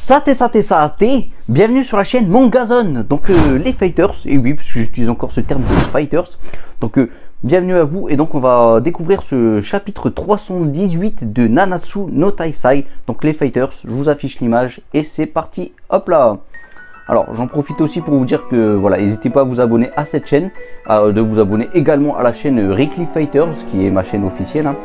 Saté, bienvenue sur la chaîne Mangazone. Donc les fighters, et oui, parce que j'utilise encore ce terme de fighters. Donc bienvenue à vous, et donc on va découvrir ce chapitre 318 de Nanatsu no Taisai. Donc les fighters, je vous affiche l'image et c'est parti, hop là. Alors j'en profite aussi pour vous dire que voilà, n'hésitez pas à vous abonner à cette chaîne, de vous abonner également à la chaîne Rickly Fighters, qui est ma chaîne officielle, hein.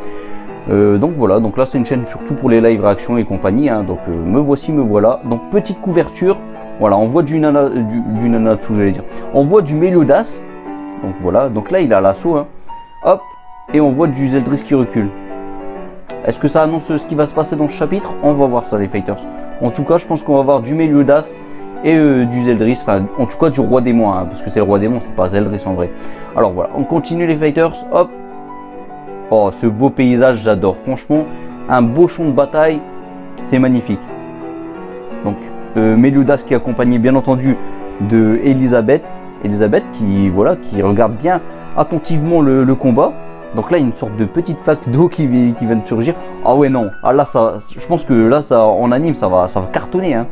Donc voilà, donc là c'est une chaîne surtout pour les live réactions et compagnie, hein. Donc me voici, me voilà. Donc petite couverture, voilà, on voit du Nanatsu, j'allais dire, on voit du Meliodas. Donc voilà, donc là il a l'assaut, hein. Hop, et on voit du Zeldris qui recule. Est-ce que ça annonce ce qui va se passer dans ce chapitre? On va voir ça, les fighters. En tout cas, je pense qu'on va voir du Meliodas et du Zeldris, enfin en tout cas du roi démon, hein, parce que c'est le roi démon, c'est pas Zeldris en vrai. Alors voilà, on continue les fighters, hop. Oh, ce beau paysage, j'adore. Franchement, un beau champ de bataille, c'est magnifique. Donc, Meliodas qui est accompagné bien entendu de Elisabeth qui, voilà, qui regarde bien attentivement le combat. Donc là, il y a une sorte de petite flaque d'eau qui vient de surgir. Ah ouais, non. Ah là, ça, je pense que là, ça, en anime, ça va cartonner, hein.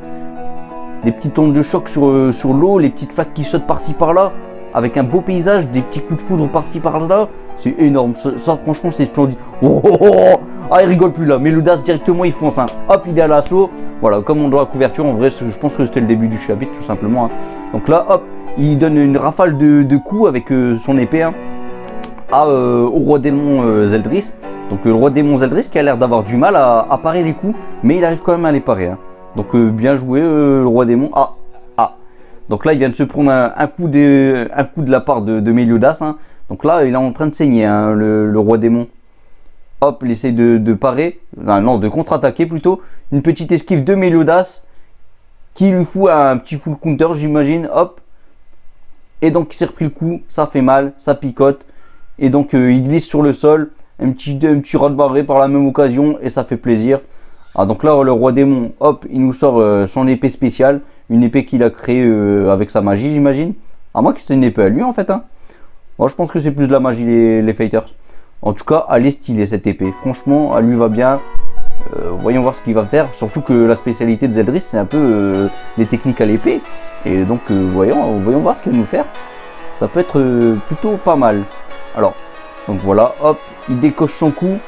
Les petites ondes de choc sur l'eau, les petites flaques qui sautent par-ci par-là, avec un beau paysage, des petits coups de foudre par-ci par-là, c'est énorme. Ça franchement, c'est splendide. Oh, oh, oh. Ah, il rigole plus là. Meliodas directement, il fonce, hein. Hop, il est à l'assaut. Voilà, comme on doit la couverture, en vrai, je pense que c'était le début du chapitre, tout simplement, hein. Donc là, hop, il donne une rafale de coups avec son épée, hein, au roi démon Zeldris. Donc le roi démon Zeldris qui a l'air d'avoir du mal à parer les coups, mais il arrive quand même à les parer, hein. Donc bien joué, le roi démon. Donc là, il vient de se prendre un coup de la part de Meliodas, hein. Donc là, il est en train de saigner, hein, le roi démon. Hop, il essaie de parer, non, de contre-attaquer plutôt. Une petite esquive de Meliodas qui lui fout un petit full counter, j'imagine. Hop. Et donc, il s'est repris le coup, ça fait mal, ça picote. Et donc, il glisse sur le sol. Un petit raz-de-marée par la même occasion et ça fait plaisir. Ah, donc là, le roi démon, hop, il nous sort son épée spéciale. Une épée qu'il a créée avec sa magie, j'imagine. À moins que c'est une épée à lui, en fait, hein. Moi, je pense que c'est plus de la magie, les fighters. En tout cas, elle est stylée, cette épée. Franchement, elle lui va bien. Voyons voir ce qu'il va faire. Surtout que la spécialité de Zeldris, c'est un peu les techniques à l'épée. Et donc, voyons voir ce qu'il va nous faire. Ça peut être plutôt pas mal. Alors, donc voilà, hop, il décoche son coup.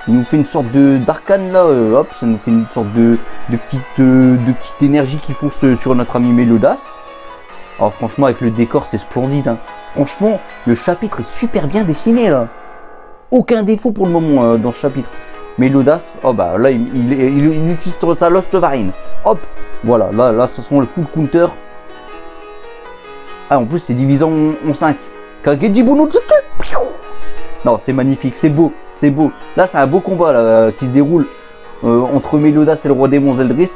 Il nous fait une sorte d'arcane là, hop, ça nous fait une sorte de petite énergie qui fonce sur notre ami Meliodas. Alors franchement, avec le décor, c'est splendide, hein. Franchement, le chapitre est super bien dessiné là. Aucun défaut pour le moment dans ce chapitre. Meliodas, oh bah là, il utilise sa Lost Varine. Hop, voilà, là, ça sont le full counter. Ah, en plus, c'est divisé en 5. Kageji Bunotsuki. Non, c'est magnifique, c'est beau. C'est beau. Là, c'est un beau combat là, qui se déroule entre Meliodas et le roi démon Zeldris.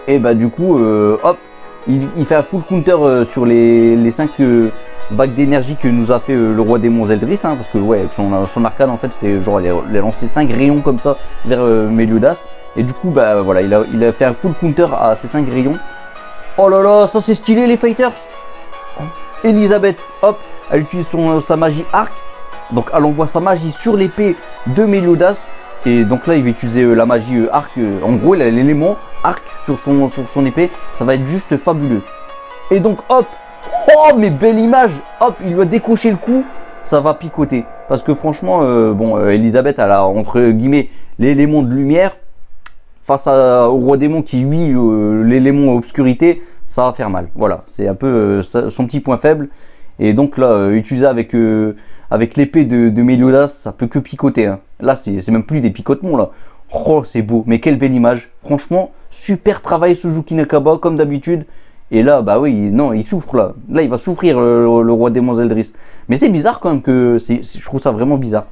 Et bah du coup, hop, il fait un full counter sur les 5 vagues d'énergie que nous a fait le roi démon Zeldris, hein, parce que ouais, son arcane en fait, c'était genre il a lancé 5 rayons comme ça vers Meliodas. Et du coup, bah voilà, il a fait un full counter à ces 5 rayons. Oh là là, ça c'est stylé les fighters. Oh. Elisabeth, hop, elle utilise sa magie arc. Donc elle envoie sa magie sur l'épée de Meliodas. Et donc là il va utiliser la magie arc. En gros il a l'élément arc sur son épée. Ça va être juste fabuleux. Et donc hop. Oh mais belle image. Hop, il lui a décoché le coup. Ça va picoter. Parce que franchement Elisabeth elle a entre guillemets l'élément de lumière. Face au roi démon qui lui l'élément obscurité. Ça va faire mal. Voilà, c'est un peu son petit point faible. Et donc là utilisé avec l'épée de Meliodas, ça peut que picoter, hein. Là, c'est même plus des picotements, là. Oh, c'est beau. Mais quelle belle image. Franchement, super travail Suzuki Nakaba, comme d'habitude. Et là, bah oui, non, il souffre, là. Là, il va souffrir, le roi démon Zeldris. Mais c'est bizarre, quand même, que... je trouve ça vraiment bizarre.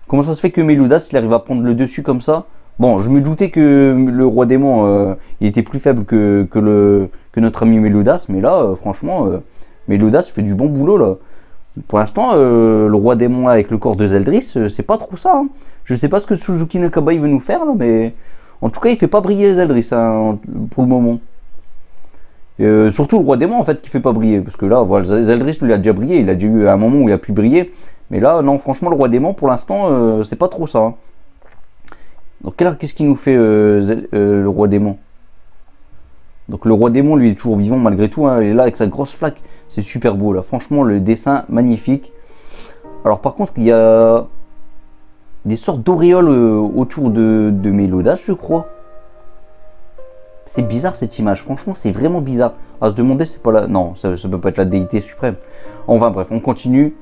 Comment ça se fait que Meliodas, il arrive à prendre le dessus comme ça? Bon, je me doutais que le roi démon, il était plus faible que notre ami Meliodas. Mais là, franchement, Meliodas fait du bon boulot, là. Pour l'instant, le roi démon avec le corps de Zeldris, c'est pas trop ça, hein. Je sais pas ce que Suzuki Nakaba il veut nous faire là, mais en tout cas il fait pas briller Zeldris, hein, pour le moment. Surtout le roi démon en fait qui fait pas briller, parce que là voilà, Zeldris lui a déjà brillé, il a déjà eu un moment où il a pu briller, mais là non franchement le roi démon pour l'instant c'est pas trop ça, hein. Donc qu'est-ce qu'il nous fait le roi démon? Donc le roi démon, lui, est toujours vivant malgré tout, hein. Il est là avec sa grosse flaque. C'est super beau, là. Franchement, le dessin, magnifique. Alors, par contre, il y a des sortes d'auréoles autour de Mélodas, je crois. C'est bizarre, cette image. Franchement, c'est vraiment bizarre. À se demander, c'est pas la... Non, ça peut pas être la déité suprême. Enfin, bref, on continue.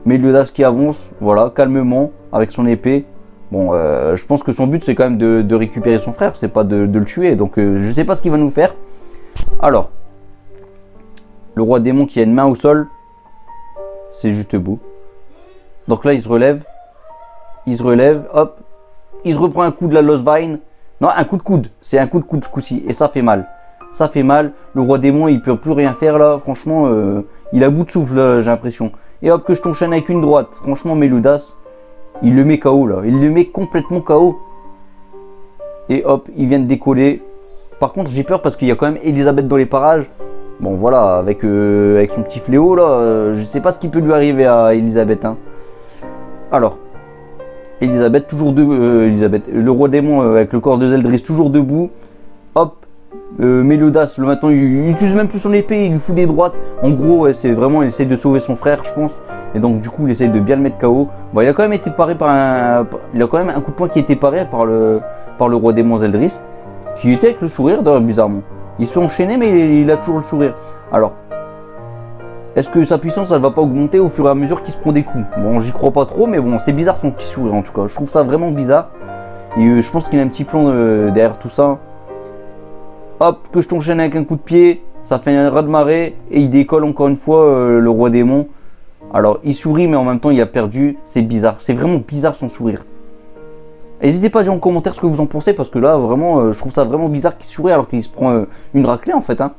Mélodas qui avance, voilà, calmement, avec son épée. Bon, je pense que son but, c'est quand même de récupérer son frère, c'est pas de le tuer. Donc, je sais pas ce qu'il va nous faire. Alors, le roi démon qui a une main au sol. C'est juste beau. Donc là, il se relève. Il se relève, hop. Il se reprend un coup de la Lost Vine. Non, un coup de coude. C'est un coup de coude ce coup-ci. Et ça fait mal. Ça fait mal. Le roi démon, il peut plus rien faire là. Franchement, il a bout de souffle, j'ai l'impression. Et hop, que je t'enchaîne avec une droite. Franchement, Mélodas, il le met KO là. Il le met complètement KO. Et hop, il vient de décoller. Par contre, j'ai peur parce qu'il y a quand même Elisabeth dans les parages. Bon, voilà, avec son petit fléau là. Je sais pas ce qui peut lui arriver à Elisabeth. Hein. Alors, Elisabeth, toujours debout. Le roi démon avec le corps de Zeldris, toujours debout. Hop. Mélodas, le maintenant, il utilise même plus son épée, il lui fout des droites. En gros, ouais, c'est vraiment, il essaye de sauver son frère, je pense. Et donc, du coup, il essaye de bien le mettre KO. Bon, il a quand même été paré par un. Il a quand même un coup de poing qui a été paré par le roi démon Zeldris. Qui était avec le sourire, d'ailleurs, bizarrement. Il se fait enchaîner, mais il a toujours le sourire. Alors, est-ce que sa puissance, elle va pas augmenter au fur et à mesure qu'il se prend des coups? Bon, j'y crois pas trop, mais bon, c'est bizarre son petit sourire en tout cas. Je trouve ça vraiment bizarre. Et je pense qu'il a un petit plan derrière tout ça. Hop, que je t'enchaîne avec un coup de pied, ça fait un raz-de-marée et il décolle encore une fois le roi démon. Alors il sourit mais en même temps il a perdu, c'est bizarre, c'est vraiment bizarre son sourire. N'hésitez pas à dire en commentaire ce que vous en pensez parce que là vraiment je trouve ça vraiment bizarre qu'il sourit alors qu'il se prend une raclée en fait. Hein.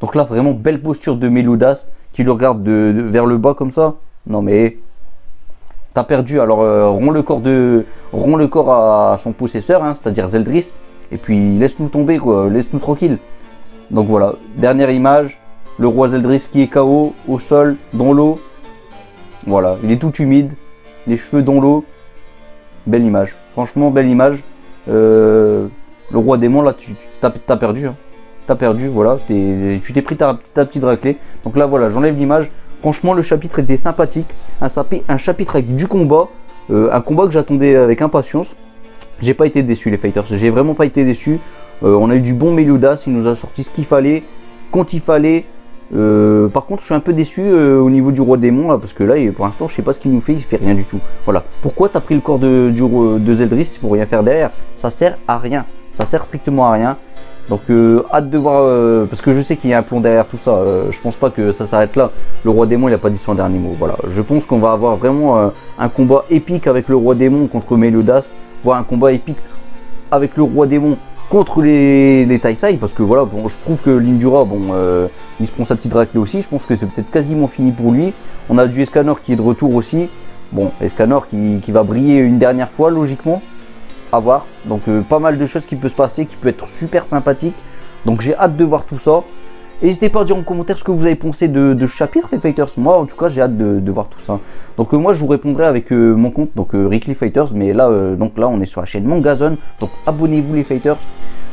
Donc là vraiment belle posture de Mélodas qui le regarde vers le bas comme ça. Non mais t'as perdu, alors romps le corps à son possesseur, hein, c'est-à-dire Zeldris. Et puis laisse-nous tomber quoi, laisse-nous tranquille. Donc voilà, dernière image, le roi Zeldris qui est KO, au sol, dans l'eau. Voilà, il est tout humide, les cheveux dans l'eau. Belle image, franchement belle image. Le roi démon là, t'as perdu. Hein. T'as perdu, voilà, tu t'es pris ta petite raclée. Donc là voilà, j'enlève l'image. Franchement le chapitre était sympathique. Un chapitre avec du combat. Un combat que j'attendais avec impatience. J'ai pas été déçu les fighters, j'ai vraiment pas été déçu. On a eu du bon Mélodas, il nous a sorti ce qu'il fallait, quand il fallait. Par contre je suis un peu déçu au niveau du roi démon là, parce que là pour l'instant je sais pas ce qu'il nous fait, il fait rien du tout. Voilà, pourquoi t'as pris le corps de Zeldris pour rien faire derrière? Ça sert à rien, ça sert strictement à rien. Donc hâte de voir, parce que je sais qu'il y a un plan derrière tout ça, je pense pas que ça s'arrête là. Le roi démon il a pas dit son dernier mot, voilà. Je pense qu'on va avoir vraiment un combat épique avec le roi démon contre Mélodas. Voir un combat épique avec le roi démon contre les Taisai, parce que voilà, bon, je trouve que l'Indura, bon, il se prend sa petite raclée aussi, je pense que c'est peut-être quasiment fini pour lui. On a du Escanor qui est de retour aussi, bon, Escanor qui va briller une dernière fois logiquement, à voir, donc pas mal de choses qui peuvent se passer, qui peut être super sympathique, donc j'ai hâte de voir tout ça. N'hésitez pas à dire en commentaire ce que vous avez pensé de ce chapitre les fighters. Moi en tout cas j'ai hâte de voir tout ça. Donc moi je vous répondrai avec mon compte, donc Rickly Fighters. Mais là donc là on est sur la chaîne Mangazone. Donc abonnez-vous les fighters.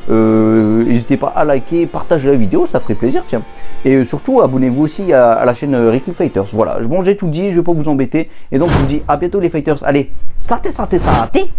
N'hésitez pas à liker, partager la vidéo, ça ferait plaisir tiens. Et surtout abonnez-vous aussi à la chaîne Rickly Fighters. Voilà, bon j'ai tout dit, je vais pas vous embêter. Et donc je vous dis à bientôt les fighters. Allez, santé, santé, santé.